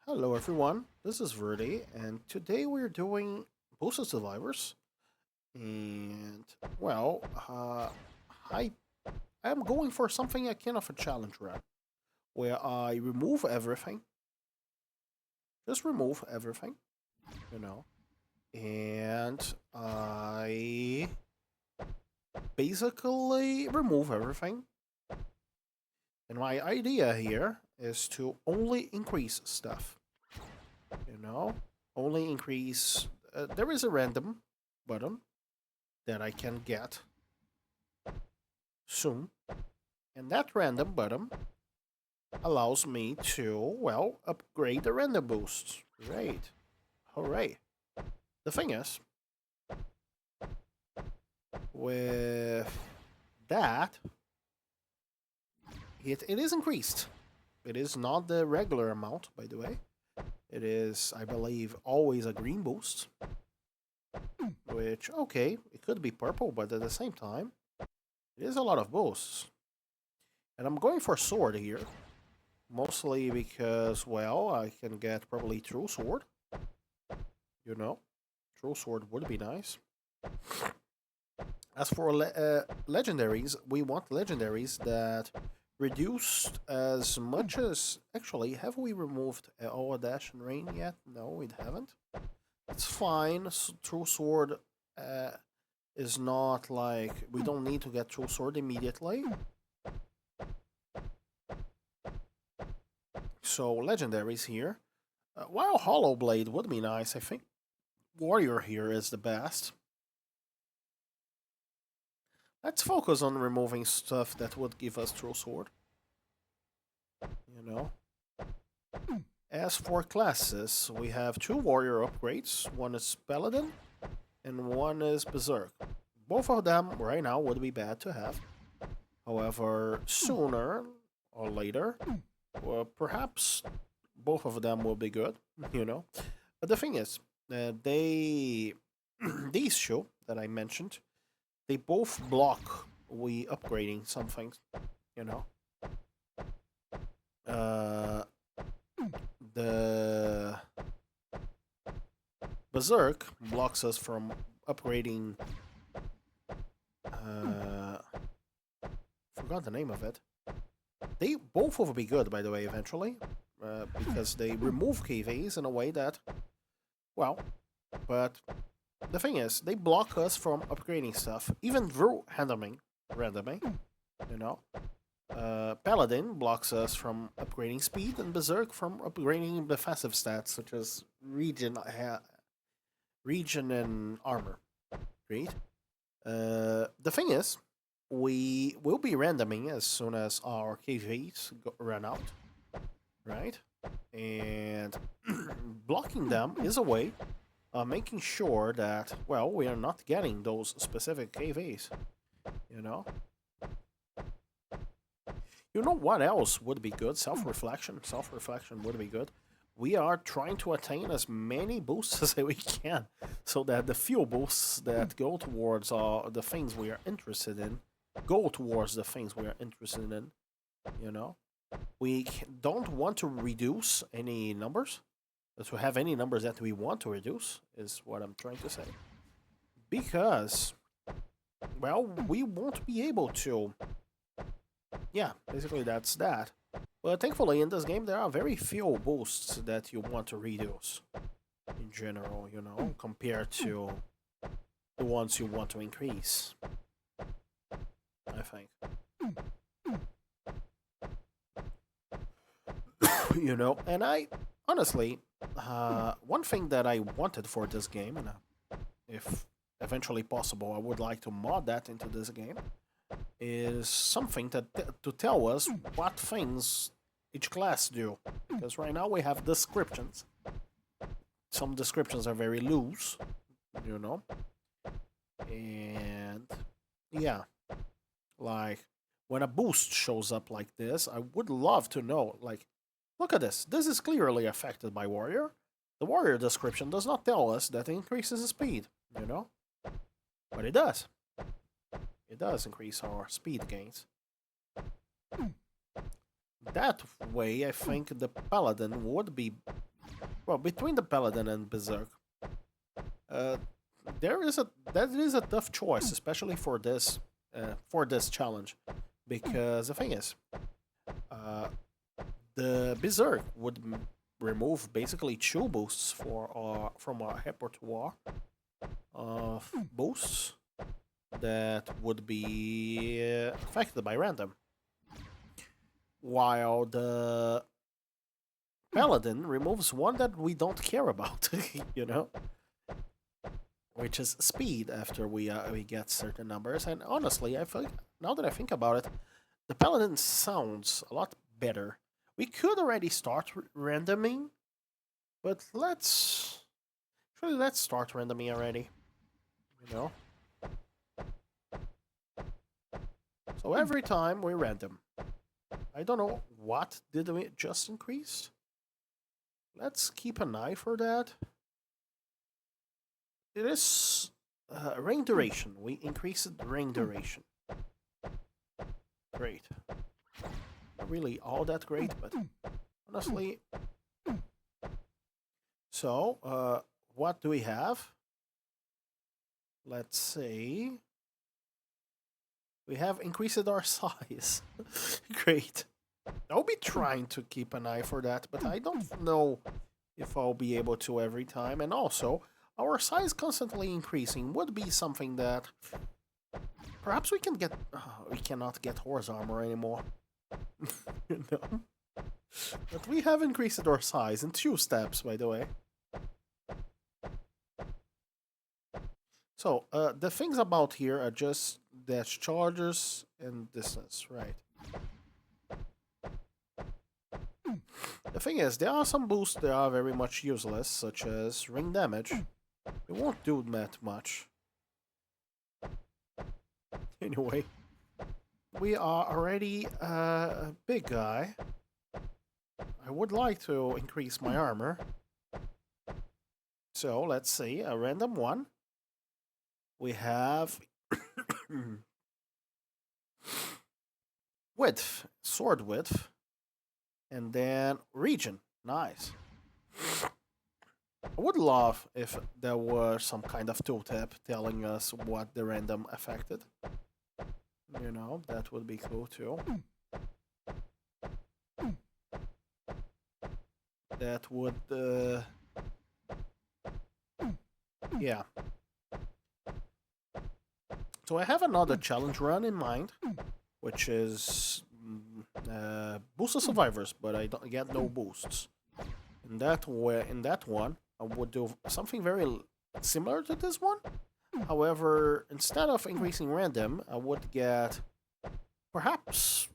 Hello everyone, this is Verde, and today we're doing Boosted Survivors. And well, I am going for something akin of a challenge run, where I remove everything, just remove everything, you know, and I basically remove everything. And my idea here is to only increase stuff, you know, only increase. There is a random button that I can get soon. And that random button allows me to, well, upgrade the random boosts. Great. Hooray. The thing is, with that, it is increased. It is not the regular amount, by the way. It is, I believe, always a green boost. Which, okay, it could be purple, but at the same time, it is a lot of boosts. And I'm going for sword here. Mostly because, well, I can get probably true sword. You know, true sword would be nice. As for legendaries, we want legendaries that reduced as much as... Actually, have we removed all dash and rain yet? No, we haven't. It's fine. True sword is not like... We don't need to get true sword immediately. So, legendaries here. While Hollow Blade would be nice, I think Warrior here is the best. Let's focus on removing stuff that would give us True Sword. You know? As for classes, we have two Warrior upgrades. One is Paladin, and one is Berserk. Both of them, right now, would be bad to have. However, sooner or later, well, perhaps both of them will be good, you know? But the thing is, these two that I mentioned, they both block we upgrading some things, you know. The Berserk blocks us from upgrading. Forgot the name of it. They both will be good, by the way, eventually, because they remove KVs in a way that, well, but the thing is, they block us from upgrading stuff, even through randoming, you know. Paladin blocks us from upgrading speed, and Berserk from upgrading defensive stats such as region and armor. Great. The thing is, we will be randoming as soon as our KVs run out, right? And blocking them is a way making sure that, well, we are not getting those specific KVs, you know? You know what else would be good? Self-reflection. Self-reflection would be good. We are trying to attain as many boosts as we can, so that the few boosts that go towards the things we are interested in, go towards the things we are interested in, you know? We don't want to reduce any numbers, to have any numbers that we want to reduce, is what I'm trying to say. Because, well, we won't be able to. Yeah, basically that's that. But thankfully in this game there are very few boosts that you want to reduce. In general, you know, compared to the ones you want to increase. I think. You know, and I honestly, one thing that I wanted for this game, and if eventually possible, I would like to mod that into this game, is something to tell us what things each class do. Because right now we have descriptions. Some descriptions are very loose, you know, and yeah, like when a boost shows up like this, I would love to know, like, look at this. This is clearly affected by Warrior. The Warrior description does not tell us that it increases the speed, you know? But it does. It does increase our speed gains. That way, I think the Paladin would be Well, between the Paladin and Berserk, uh, that is a tough choice, especially for this challenge, because the thing is, uh, the Berserk would remove basically two boosts from our repertoire of boosts that would be affected by random, while the Paladin removes one that we don't care about, you know, which is speed after we get certain numbers. And honestly, I feel now that I think about it, the Paladin sounds a lot better. We could already start randoming, but let's start randoming already. You know, so every time we random, I don't know what did we just increase. Let's keep an eye for that. It is ring duration. We increased ring duration. Great. Not really all that great, but honestly. So, what do we have? Let's see. We have increased our size. Great. I'll be trying to keep an eye for that, but I don't know if I'll be able to every time. And also, our size constantly increasing would be something that perhaps we can get. We cannot get horse armor anymore. You know? But we have increased our size in 2 steps, by the way. So, the things about here are just dash charges and distance, right? The thing is, there are some boosts that are very much useless, such as ring damage. It won't do that much. Anyway, we are already a big guy. I would like to increase my armor. So, let's see, a random one. We have width, sword width, and then region. Nice. I would love if there were some kind of tooltip telling us what the random affected. You know, that would be cool too. That would, yeah. So I have another challenge run in mind, which is boost of survivors, but I don't get no boosts. In that one, I would do something very similar to this one. However, instead of increasing random, I would get perhaps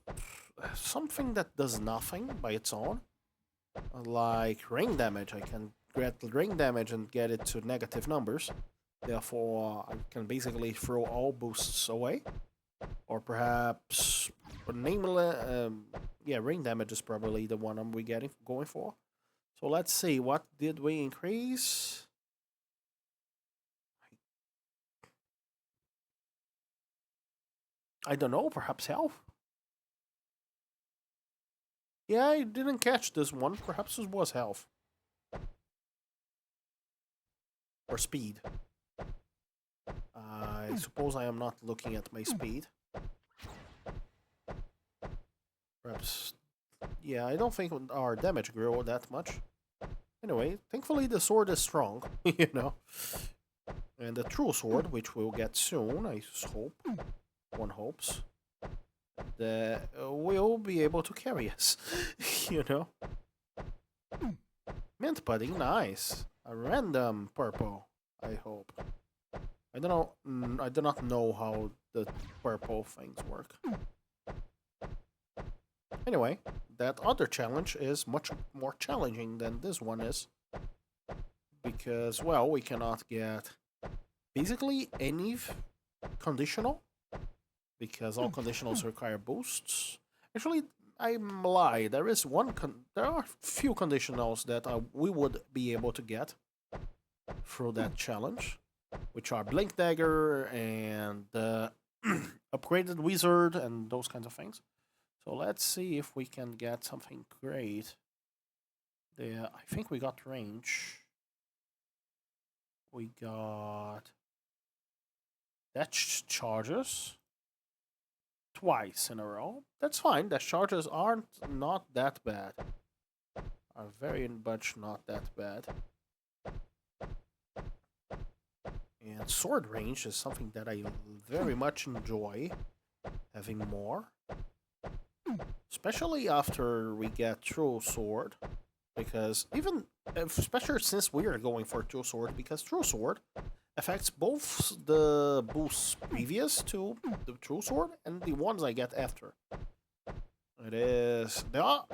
something that does nothing by its own, like ring damage. I can get ring damage and get it to negative numbers. Therefore, I can basically throw all boosts away. Or perhaps, namely, yeah, ring damage is probably the one I'm going for. So let's see, what did we increase? I don't know, perhaps health? Yeah, I didn't catch this one. Perhaps it was health. Or speed. I suppose I am not looking at my speed. Perhaps. Yeah, I don't think our damage grew that much. Anyway, thankfully the sword is strong, you know. And the true sword, which we'll get soon, I hope. One hopes. That will be able to carry us, you know. Mint pudding, nice. A random purple, I hope. I don't know. I do not know how the purple things work. Anyway, that other challenge is much more challenging than this one is. Because, well, we cannot get basically any conditional. Because all conditionals require boosts. Actually, I lie. There is there are few conditionals that we would be able to get through that challenge, which are Blink Dagger and upgraded Wizard and those kinds of things. So let's see if we can get something great I think we got range. We got dash charges twice in a row. That's fine. Dash charges aren't not that bad. Are very much not that bad. And sword range is something that I very much enjoy having more. Especially after we get True Sword. Because even, especially since we are going for True Sword, because True Sword affects both the boosts previous to the True Sword and the ones I get after. It is, there are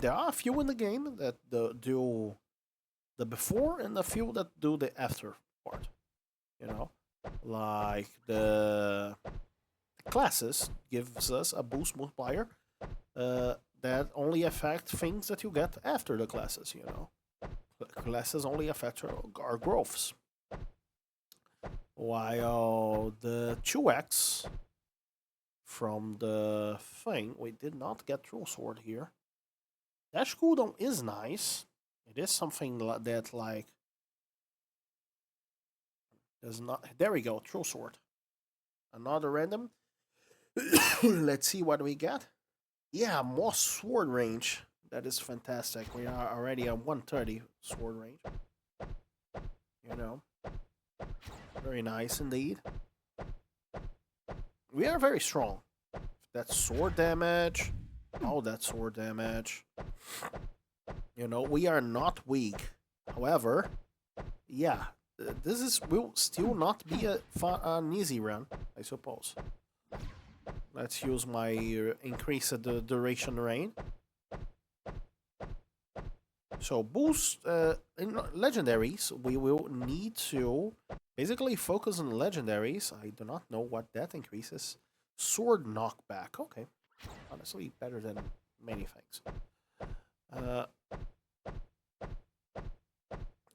there are a few in the game that do the before and a few that do the after part. You know, like the classes gives us a boost multiplier that only affect things that you get after the classes. You know, classes only affect our growths, while the 2x from the thing, we did not get True Sword here. Dash cooldown is nice. It is something that, like, does not. There we go, True Sword. Another random. Let's see what we get. Yeah, more sword range. That is fantastic. We are already at 130 sword range. You know, very nice indeed. We are very strong. That's sword damage. Oh, that's sword damage. You know, we are not weak. However, yeah, this will still not be an easy run, I suppose. Let's use my increased duration rain. So boost in legendaries, we will need to basically focus on legendaries. I do not know what that increases. Sword knockback. Okay, honestly, better than many things.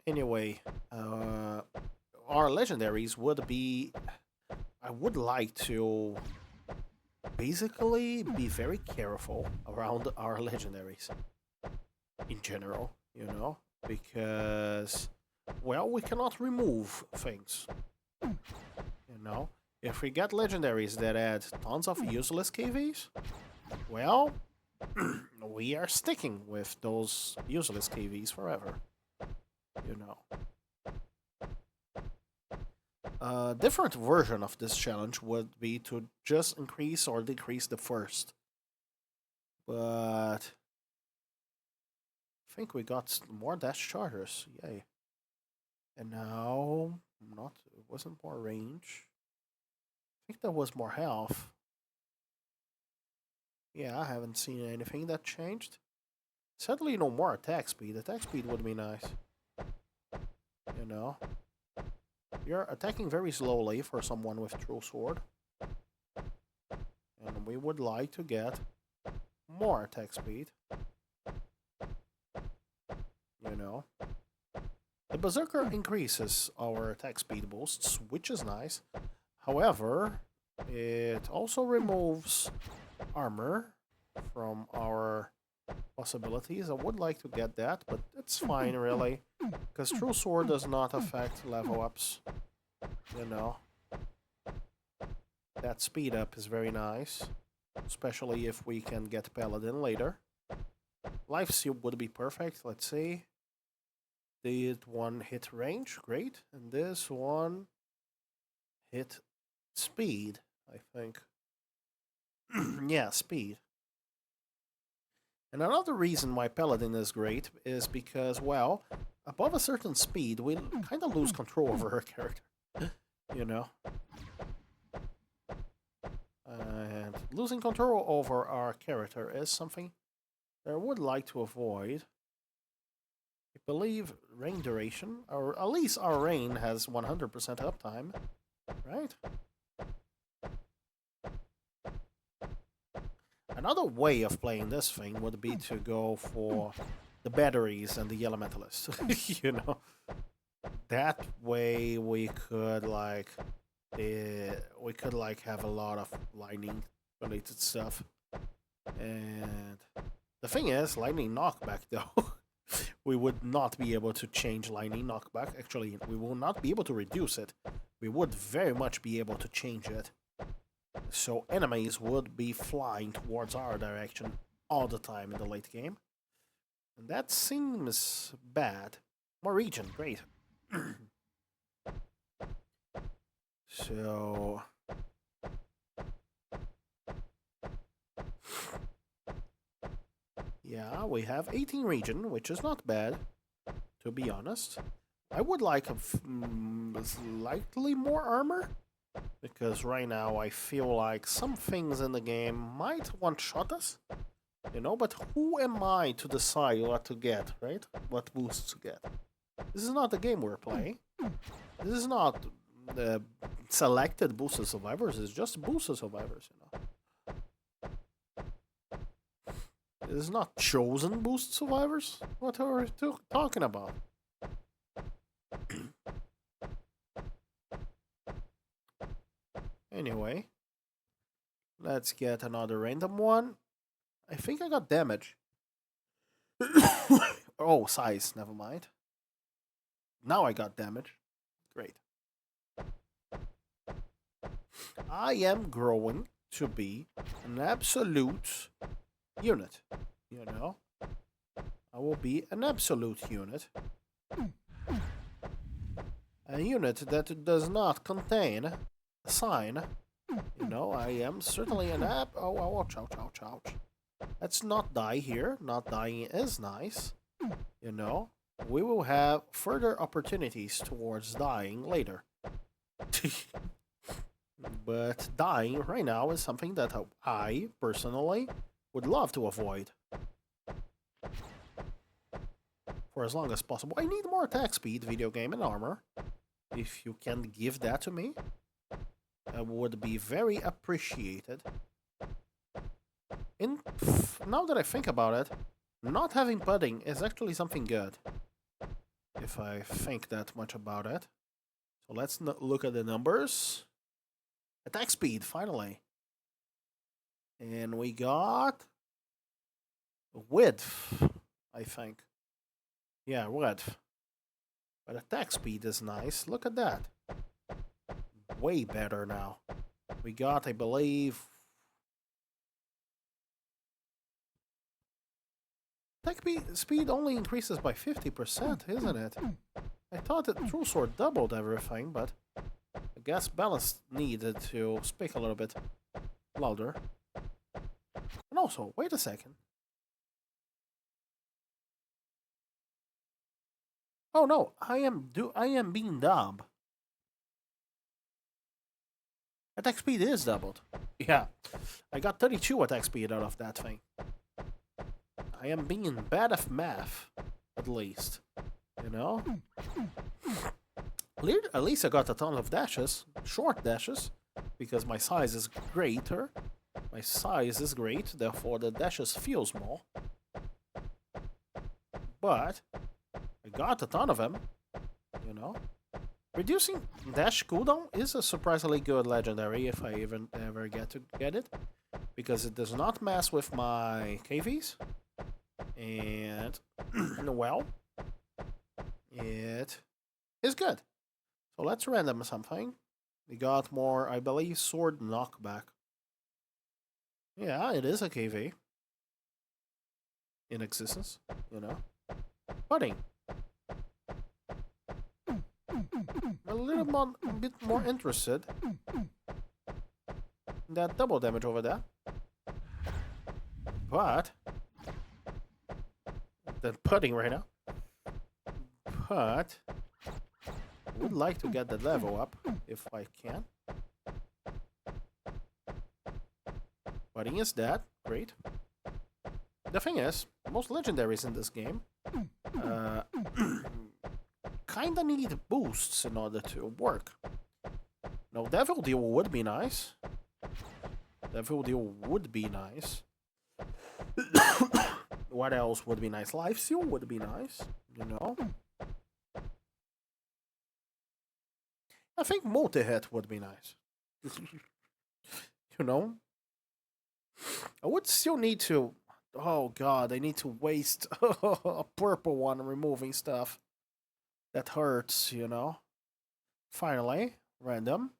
Anyway, our legendaries would be. I would like to basically be very careful around our legendaries in general, you know, because, well, we cannot remove things, you know. If we get legendaries that add tons of useless KVs, well, we are sticking with those useless KVs forever, you know. A different version of this challenge would be to just increase or decrease the first. But I think we got more dash chargers. Yay. And now, it wasn't more range. I think that was more health. Yeah, I haven't seen anything that changed. Sadly, no more attack speed. Attack speed would be nice. You know? You're attacking very slowly for someone with True Sword. And we would like to get more attack speed. You know? The Berserker increases our attack speed boosts, which is nice. However, it also removes armor from our possibilities. I would like to get that, but it's fine, really. Because True Sword does not affect level ups. You know. That speed up is very nice. Especially if we can get Paladin later. Life Seal would be perfect. Let's see. Did one hit range? Great. And this one hit speed, I think. Yeah, speed. And another reason why Paladin is great is because, well, above a certain speed, we kind of lose control over her character. You know? And losing control over our character is something that I would like to avoid. I believe rain duration, or at least our rain has 100% uptime, right? Another way of playing this thing would be to go for the batteries and the elementalist. You know, that way we could have a lot of lightning related stuff. And the thing is, lightning knockback though. we would not be able to change lightning knockback. Actually, we will not be able to reduce it. We would very much be able to change it. So enemies would be flying towards our direction all the time in the late game. And that seems bad. More region, great. So... yeah, we have 18 region, which is not bad, to be honest. I would like slightly more armor, because right now I feel like some things in the game might one-shot us, you know, but who am I to decide what to get, right? What boosts to get? This is not the game we're playing. This is not the selected boosted survivors, it's just boosted survivors, you know. This is not chosen boost survivors? What are we talking about? Anyway, let's get another random one. I think I got damage. Oh, size, never mind. Now I got damage. Great. I am growing to be an absolute unit, you know? I will be an absolute unit. A unit that does not contain a sign. You know, I am certainly an app. Oh, ouch, ouch, ouch, ouch. Let's not die here. Not dying is nice. You know, we will have further opportunities towards dying later. But dying right now is something that I, personally, would love to avoid. For as long as possible. I need more attack speed, video game, and armor. If you can give that to me, I would be very appreciated. Now that I think about it, not having pudding is actually something good. If I think that much about it. So let's look at the numbers. Attack speed, finally. And we got... width, I think. Yeah, width. But attack speed is nice. Look at that. Way better now. We got, I believe... attack speed only increases by 50%, isn't it? I thought that True Sword doubled everything, but I guess balance needed to speak a little bit louder. And also, wait a second. Oh no, I am being dumb. Attack speed is doubled. Yeah, I got 32 attack speed out of that thing. I am being bad at math, at least. You know? At least I got a ton of dashes, short dashes, because my size is greater. My size is great, therefore the dashes feel small. But I got a ton of them, you know? Reducing dash cooldown is a surprisingly good legendary if I even ever get to get it, because it does not mess with my KVs, and, well, it is good. So let's random something. We got more, I believe, sword knockback. Yeah, it is a KV. In existence, you know. Pudding. A little bit more interested in that double damage over there. But than pudding right now. But would like to get the level up if I can. Pudding is dead. Great. The thing is, most legendaries in this game kinda need boosts in order to work. Now, Devil Deal would be nice. Devil Deal would be nice. What else would be nice? Life Steal would be nice, you know? I think multi-hit would be nice. You know? I would still need to Oh god, I need to waste a purple one removing stuff. That hurts, you know. Finally, random.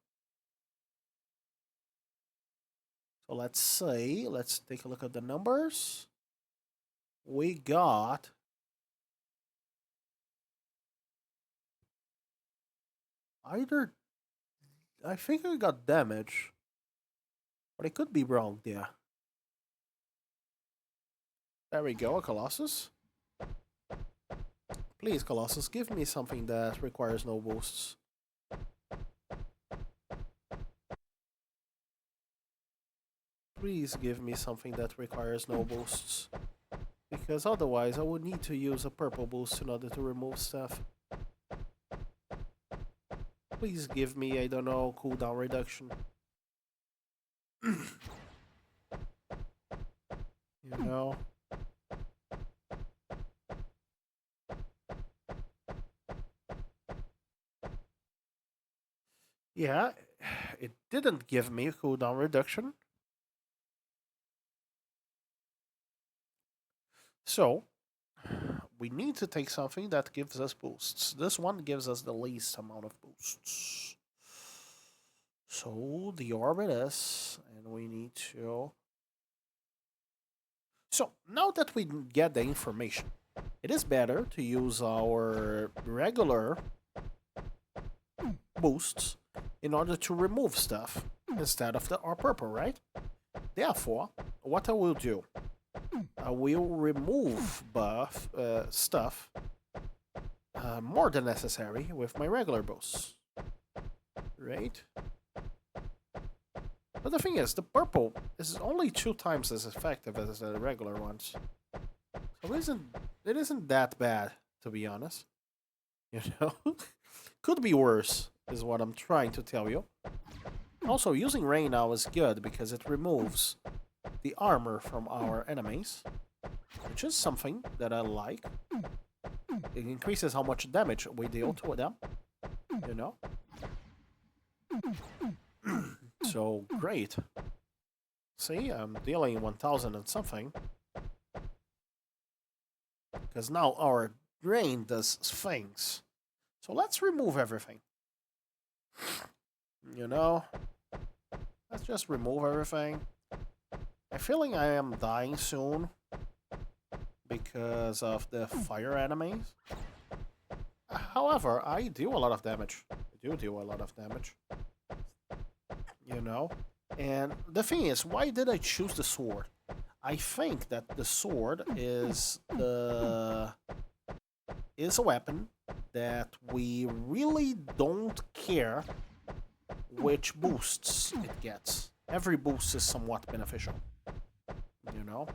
So let's see. Let's take a look at the numbers. We got either. I think I got damage, but I could be wrong there. There we go, a Colossus. Please, Colossus, give me something that requires no boosts. Please give me something that requires no boosts. Because otherwise I would need to use a purple boost in order to remove stuff. Please give me, I don't know, cooldown reduction. You know? Yeah, it didn't give me cooldown reduction. So, we need to take something that gives us boosts. This one gives us the least amount of boosts. So, the orbit is, and we need to... So, now that we get the information, it is better to use our regular boosts in order to remove stuff instead of our purple, right? Therefore, what I will do, I will remove stuff more than necessary with my regular boosts, right? But the thing is, the purple is only 2 times as effective as the regular ones. So it isn't that bad, to be honest. You know? Could be worse, is what I'm trying to tell you. Also, using rain now is good because it removes the armor from our enemies, which is something that I like. It increases how much damage we deal to them, you know? So, great. See, I'm dealing 1000 and something. Because now our rain does things. So let's remove everything. You know? Let's just remove everything. I'm feeling I am dying soon because of the fire enemies. However, I do a lot of damage. I do a lot of damage. You know? And the thing is, why did I choose the sword? I think that the sword is a weapon that we really don't care which boosts it gets. Every boost is somewhat beneficial. You know?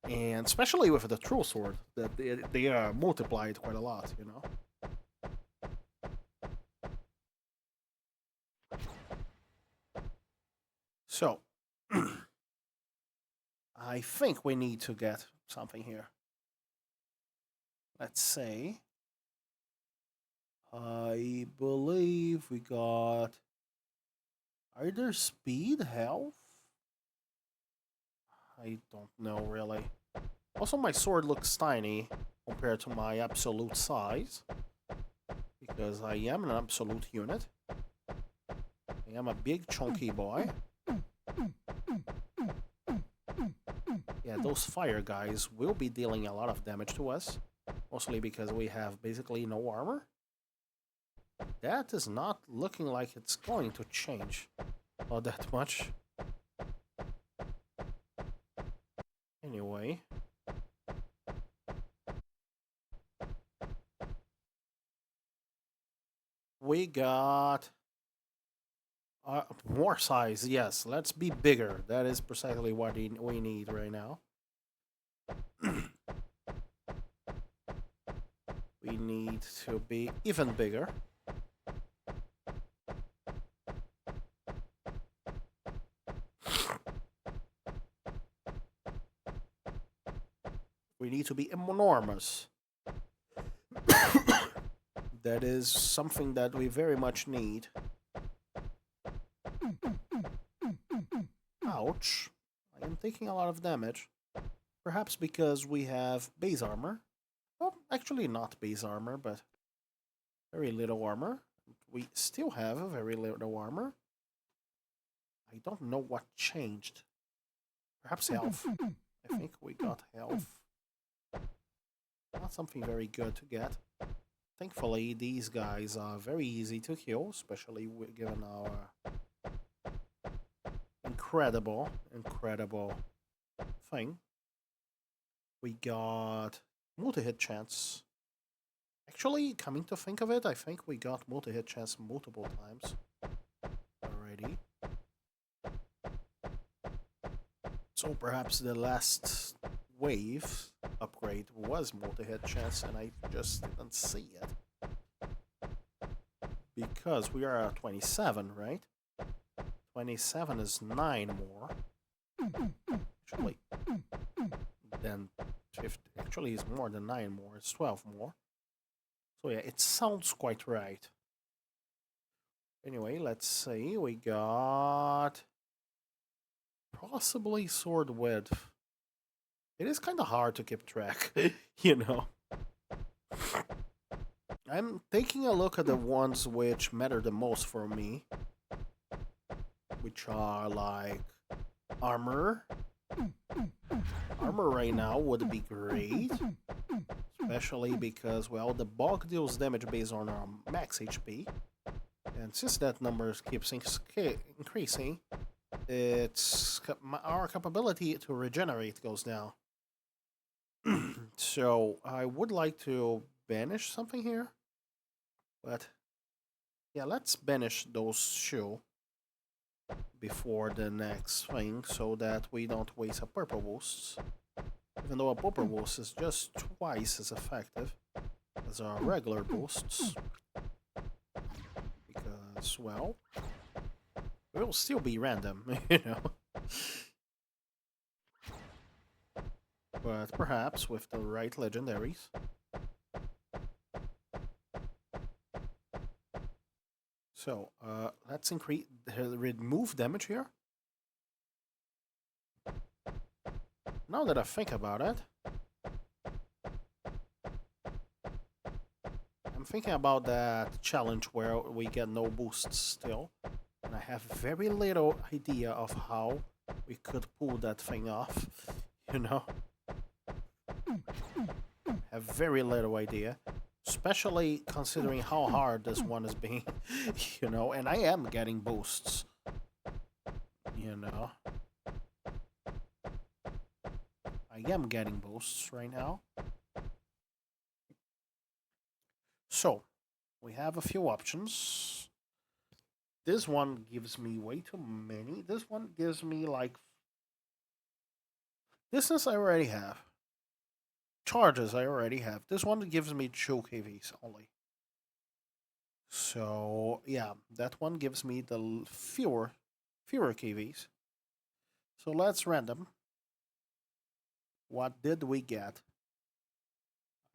And especially with the true sword, that they are multiplied quite a lot, you know? So, I think we need to get something here. Let's say, I believe we got either speed, health? I don't know really. Also, my sword looks tiny compared to my absolute size, because I am an absolute unit. I am a big chunky boy. Yeah, those fire guys will be dealing a lot of damage to us, mostly because we have basically no armor. That is not looking like it's going to change all that much. Anyway. We got more size, yes. Let's be bigger. That is precisely what we need right now. We need to be even bigger. We need to be enormous. That is something that we very much need. Ouch. I I'm taking a lot of damage. Perhaps because we have base armor. Well, actually not base armor, but very little armor. We still have a very little armor. I don't know what changed. Perhaps health. I think we got health. Not something very good to get. Thankfully, these guys are very easy to kill, especially given our incredible thing. We got multi-hit chance. Actually, coming to think of it, I think we got multi-hit chance multiple times already. So perhaps the last wave upgrade was multi-hit chance and I just didn't see it. Because we are at 27, right? 27 is 9 more. Actually, then 50. Actually, it's more than 9 more. It's 12 more. So yeah, it sounds quite right. Anyway, let's see. We got possibly sword width. It is kind of hard to keep track, you know. I'm taking a look at the ones which matter the most for me, which are like armor. Armor right now would be great, especially because, well, the bulk deals damage based on our max HP, and since that number keeps increasing, our capability to regenerate goes down. So I would like to banish something here, but yeah, let's banish those shoe before the next thing so that we don't waste a purple boost. Even though a purple boost is just twice as effective as our regular boosts. Because, well, it will still be random, you know. But perhaps with the right legendaries. So, let's remove damage here. Now that I think about it, I'm thinking about that challenge where we get no boosts still, and I have very little idea of how we could pull that thing off, you know? Have very little idea, especially considering how hard this one is being, you know, and I am getting boosts, you know. I am getting boosts right now. So, we have a few options. This one gives me way too many. This one gives me like distance I already have. Charges I already have. This one gives me 2 KVs only. So yeah, that one gives me the fewer KVs. So let's random. What did we get?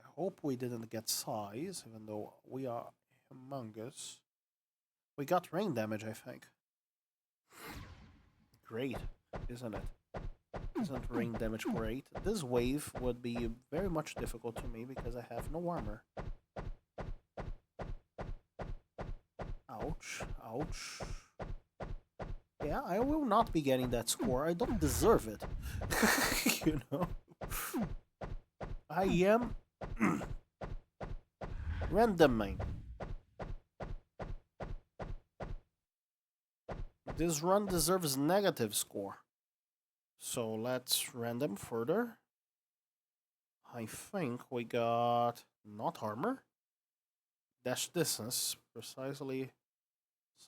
I hope we didn't get size, even though we are humongous. We got rain damage, I think. Great, isn't it? Isn't rain damage great? This wave would be very much difficult to me because I have no armor. Ouch, ouch. Yeah, I will not be getting that score. I don't deserve it. You know? I am randoming. This run deserves negative score. So let's random further. I think we got not armor. Dash distance, precisely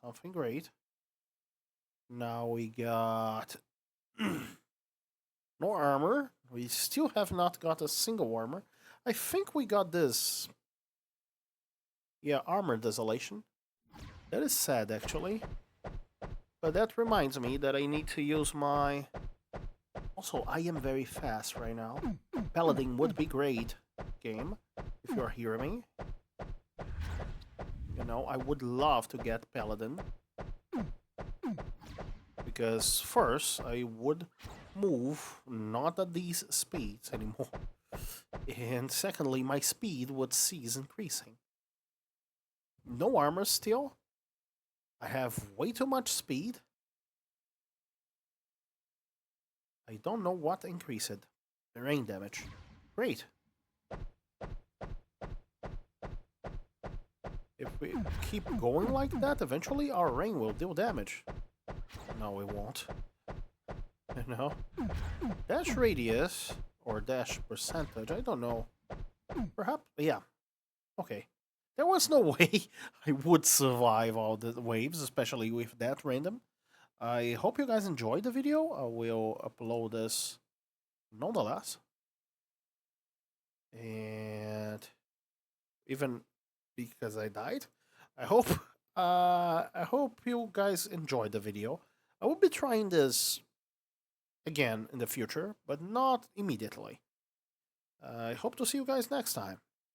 something great. Now we got no armor. We still have not got a single armor. I think we got this. Yeah, armor desolation. That is sad, actually. But that reminds me that I need to use my... Also, I am very fast right now. Paladin would be great, game, if you're hearing me. You know, I would love to get Paladin. Because first, I would move not at these speeds anymore. And secondly, my speed would cease increasing. No armor still. I have way too much speed. I don't know what increased it. The rain damage. Great. If we keep going like that, eventually our rain will deal damage. No, it won't. You know? Dash radius, or dash percentage, I don't know. Perhaps, yeah. Okay. There was no way I would survive all the waves, especially with that random. I hope you guys enjoyed the video. I will upload this nonetheless. And even because I died, I hope you guys enjoyed the video. I will be trying this again in the future, but not immediately. I hope to see you guys next time.